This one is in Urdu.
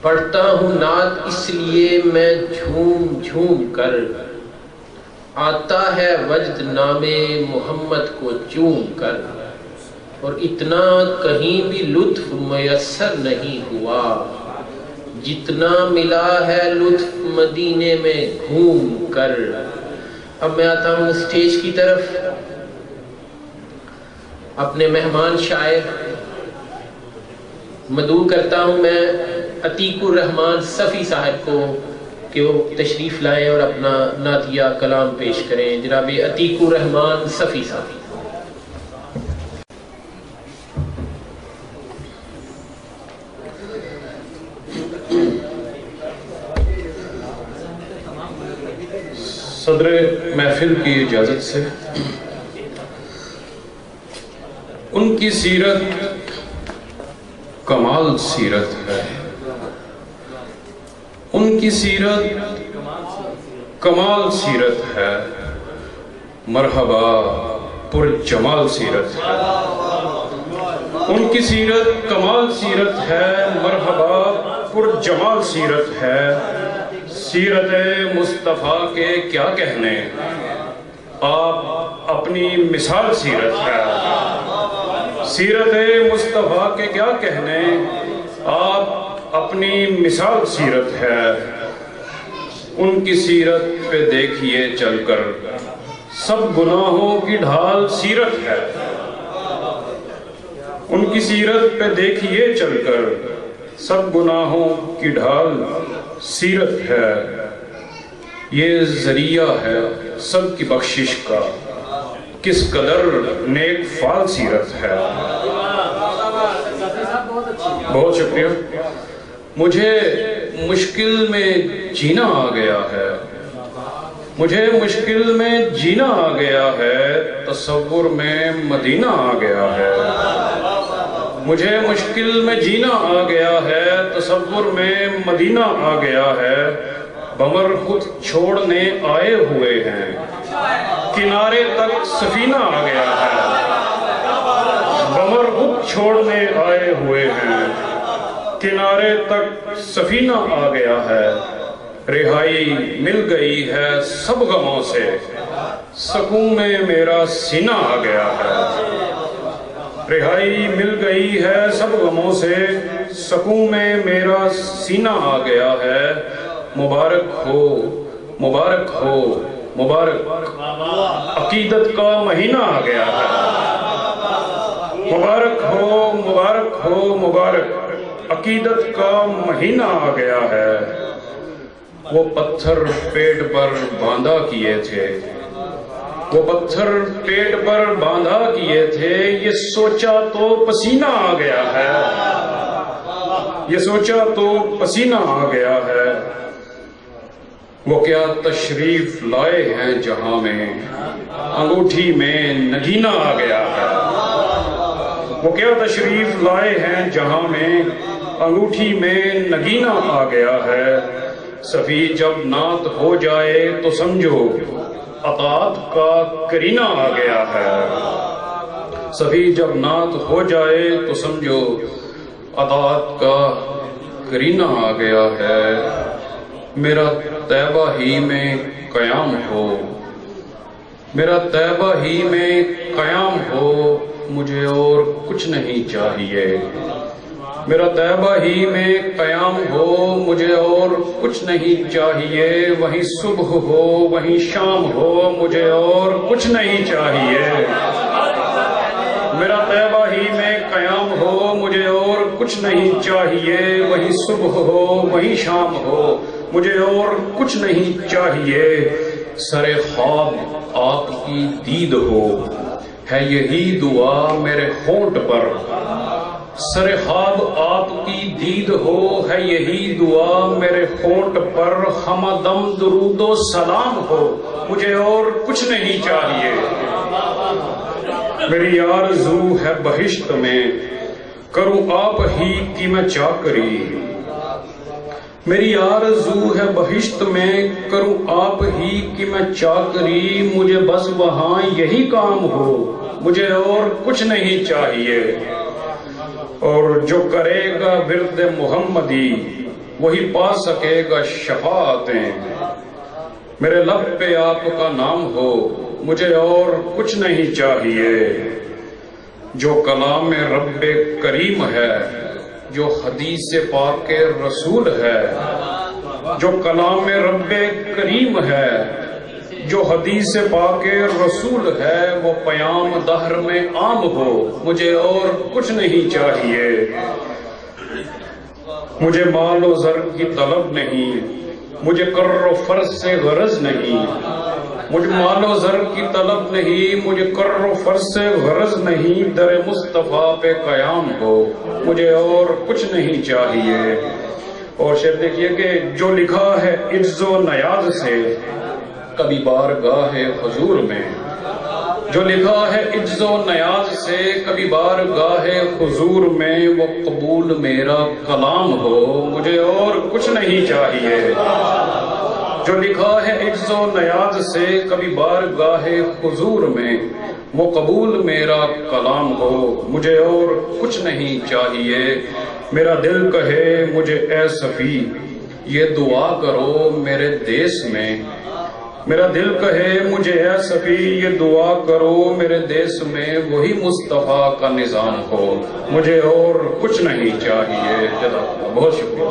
پڑھتا ہوں نعت اس لیے میں جھوم جھوم کر، آتا ہے وجد نام محمد کو چوم کر، اور اتنا کہیں بھی لطف میسر نہیں ہوا جتنا ملا ہے لطف مدینے میں گھوم کر۔ اب میں آتا ہوں اسٹیج کی طرف، اپنے مہمان شاعر مدعو کرتا ہوں میں عتیق الرحمن صفی صاحب کو کہ وہ تشریف لائیں اور اپنا نعتیہ کلام پیش کریں۔ جناب عتیق الرحمن صفی صاحب۔ صدر محفل کی اجازت سے ان کی سیرت کمال سیرت ہے، ان کی سیرت کمال سیرت ہے، مرحبا پر جمال سیرت ہے، ان کی سیرت کمال سیرت ہے، مرحبا پر جمال سیرت ہے۔ سیرت مصطفیٰ کے کیا کہنے، آپ اپنی مثال سیرت ہے۔ سیرت مصطفیٰ کے کیا کہنے، آپ اپنی مثال سیرت ہے۔ ان کی سیرت پہ دیکھیے چل کر سب گناہوں کی ڈھال سیرت ہے، ان کی سیرت پہ دیکھیے چل کر سب گناہوں کی ڈھال سیرت ہے۔ یہ ذریعہ ہے سب کی بخشش کا، کس قدر نیک فال سیرت ہے۔ بہت شکریہ۔ مجھے مشکل میں جینا آ گیا ہے، مجھے مشکل میں جینا آ گیا ہے، تصور میں مدینہ آ گیا ہے۔ مجھے مشکل میں جینا آ گیا ہے، تصور میں مدینہ آ گیا ہے۔ بمر خود چھوڑنے آئے ہوئے ہیں، کنارے تک سفینہ آ گیا ہے۔ بمر خود چھوڑنے آئے ہوئے ہیں، کنارے تک سفینہ آ گیا ہے۔ رہائی مل گئی ہے سب غموں سے، سکون میں میرا سینہ آ گیا ہے۔ رہائی مل گئی ہے سب غموں سے، سکون میں میرا سینہ آ گیا ہے۔ مبارک ہو مبارک ہو مبارک، عقیدت کا مہینہ آ گیا ہے۔ مبارک ہو مبارک ہو مبارک، عقیدت کا مہینہ آ گیا ہے۔ وہ پتھر پیٹ پر باندھا کیے تھے، وہ پتھر پیٹ پر باندھا کیے تھے، یہ سوچا تو پسینہ آ گیا ہے، یہ سوچا تو پسینہ آ گیا ہے۔ وہ کیا تشریف لائے ہیں جہاں میں، انگوٹھی میں نگینہ آ گیا ہے۔ وہ کیا تشریف لائے ہیں جہاں میں، انگوٹھی میں نگینہ آ گیا ہے۔ صفی جب نعت ہو جائے تو سمجھو اطاعت کا کرینہ آ گیا ہے۔ صفی جب نعت ہو جائے تو سمجھو اطاعت کا کرینہ آ گیا ہے۔ میرا طیبہ ہی میں قیام ہو، میرا طیبہ ہی میں قیام ہو، مجھے اور کچھ نہیں چاہیے۔ میرا طیبہ ہی میں قیام ہو، مجھے اور کچھ نہیں چاہیے۔ وہیں صبح ہو وہیں شام ہو، مجھے اور کچھ نہیں چاہیے۔ میرا طیبہ ہی میں قیام ہو، مجھے اور کچھ نہیں چاہیے۔ وہیں صبح ہو وہیں شام ہو، مجھے اور کچھ نہیں چاہیے۔ سر خواب آپ کی دید ہو، ہے یہی دعا میرے ہونٹ پر۔ سر خواب آپ کی دید ہو، ہے یہی دعا میرے ہونٹ پر۔ ہمدم درود و سلام ہو، مجھے اور کچھ نہیں چاہیے۔ میری آرزو ہے بہشت میں، کروں آپ ہی کی میں چاکری۔ میری آرزو ہے بہشت میں، کروں آپ ہی کی میں چاکری۔ مجھے بس وہاں یہی کام ہو، مجھے اور کچھ نہیں چاہیے۔ اور جو کرے گا ورد محمدی، وہی پا سکے گا شفاعتیں۔ میرے لب پہ آپ کا نام ہو، مجھے اور کچھ نہیں چاہیے۔ جو کلام رب کریم ہے، جو حدیث پاک رسول ہے، جو کلام رب کریم ہے، جو حدیث پاک رسول ہے، وہ پیام دہر میں عام ہو، مجھے اور کچھ نہیں چاہیے۔ مجھے مال و زر کی طلب نہیں، مجھے کر و فرض سے غرض نہیں۔ مجھے مال و زر کی طلب نہیں، مجھے کر و فرض سے غرض نہیں۔ در مصطفیٰ پہ قیام ہو، مجھے اور کچھ نہیں چاہیے۔ اور شعر دیکھیے کہ جو لکھا ہے عجز و نیاز سے کبھی بارگاہ حضور میں، جو لکھا ہے عجز و نیاز سے کبھی بارگاہ حضور میں، وہ قبول میرا کلام ہو، مجھے اور کچھ نہیں چاہیے۔ جو لکھا ہے عجز و نیاز سے کبھی بارگاہ حضور میں، وہ قبول میرا کلام ہو، مجھے اور کچھ نہیں چاہیے۔ میرا دل کہے مجھے اے صفی یہ دعا کرو میرے دیس میں، میرا دل کہے مجھے اے صفی یہ دعا کرو میرے دیس میں، وہی مصطفیٰ کا نظام ہو، مجھے اور کچھ نہیں چاہیے۔ جزاک اللہ، بہت شکریہ۔